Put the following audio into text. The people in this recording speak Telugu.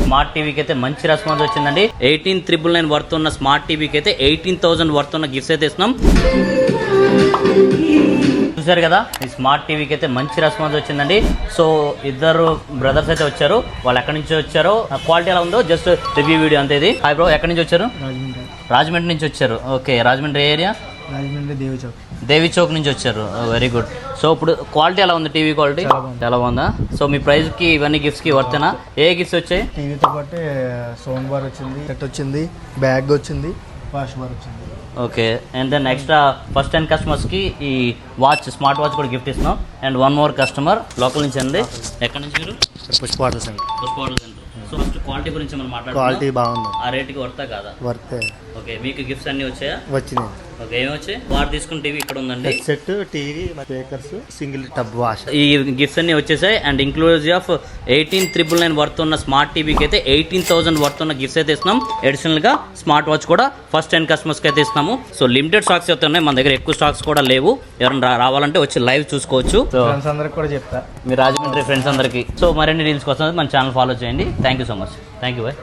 స్మార్ట్ టీవీకి అయితే మంచి రెస్పాన్స్ వచ్చిందండి. 18,999 వర్త్ ఉన్న స్మార్ట్ టీవీకి అయితే 18,000 వర్త్ ఉన్న గిఫ్ట్స్ అయితే ఇస్తున్నాం. చూసారు కదా, ఈ స్మార్ట్ టీవీకి అయితే మంచి రెస్పాన్స్ వచ్చిందండి. సో ఇద్దరు బ్రదర్స్ అయితే వచ్చారు. వాళ్ళు ఎక్కడి నుంచి వచ్చారో, క్వాలిటీ ఎలా ఉందో జస్ట్ రివ్యూ వీడియో అంతే ఇది. హాయ్ బ్రో, ఎక్కడి నుంచి వచ్చారు? రాజమండ్రి నుంచి వచ్చారు. Okay, Rajahmundry area? రాజమండ్రి దేవి చౌక్ నుంచి వచ్చారు. Very good. సో ఇప్పుడు క్వాలిటీ ఎలా ఉంది? టీవీ క్వాలిటీ చాలా బాగుందా? సో మీ ప్రైస్కి ఇవన్నీ గిఫ్ట్స్కి వర్తేనా? ఏ గిఫ్ట్స్ వచ్చాయి? టీవీతో పాటు సౌండ్ బార్ వచ్చింది, సెట్ వచ్చింది, బ్యాగ్ వచ్చింది, వాష్ బార్ వచ్చింది. Okay, and then extra first 10 కస్టమర్స్కి ఈ వాచ్, స్మార్ట్ వాచ్ కూడా గిఫ్ట్ ఇస్తున్నాం. అండ్ 1 మోర్ కస్టమర్ లోకల్ నుంచి అండి. ఎక్కడి నుంచి మీరు? పుష్పవాటర్ సెంటర్. పుష్పవాటర్ సెంటర్. సో ఫస్ట్ క్వాలిటీ గురించి మనం మాట్లాడుతున్నాం. క్వాలిటీ బాగుంది. ఆ రేట్కి వర్తా కాదా? వర్తే. ఓకే, మీకు గిఫ్ట్స్ అన్నీ వచ్చాయా? వచ్చినాయి. ఓకే, ఏమి వచ్చాయి? వాడు తీసుకున్న టీవీ ఇక్కడ ఉందండి. Set, TV, speakers, single tub wash. ఈ గిఫ్ట్స్ అన్ని వచ్చేసాయి. అండ్ ఇంక్లూజివ్ ఆఫ్ 18,999 వర్త్ ఉన్న స్మార్ట్ టీవీకి అయితే 18,000 వర్త్ ఉన్న గిఫ్ట్స్ అయితే ఇస్తున్నాం. అడిషనల్ గా స్మార్ట్ వాచ్ కూడా ఫస్ట్ 10 కస్టమర్స్కి అయితే ఇస్తున్నాము. సో లిమిటెడ్ స్టాక్స్ అయితే ఉన్నాయి, మన దగ్గర ఎక్కువ స్టాక్స్ కూడా లేవు. ఎవరైనా రావాలంటే వచ్చి లైవ్ చూసుకోవచ్చు. సో ఫ్రెండ్స్ అందరికి కూడా చెప్తా, మీ రాజమండ్రి ఫ్రెండ్స్ అందరికి. సో మరిన్ని రీల్స్ కోసం మన ఛానల్ ఫాలో చేయండి. Thank you so much. Thank you bye.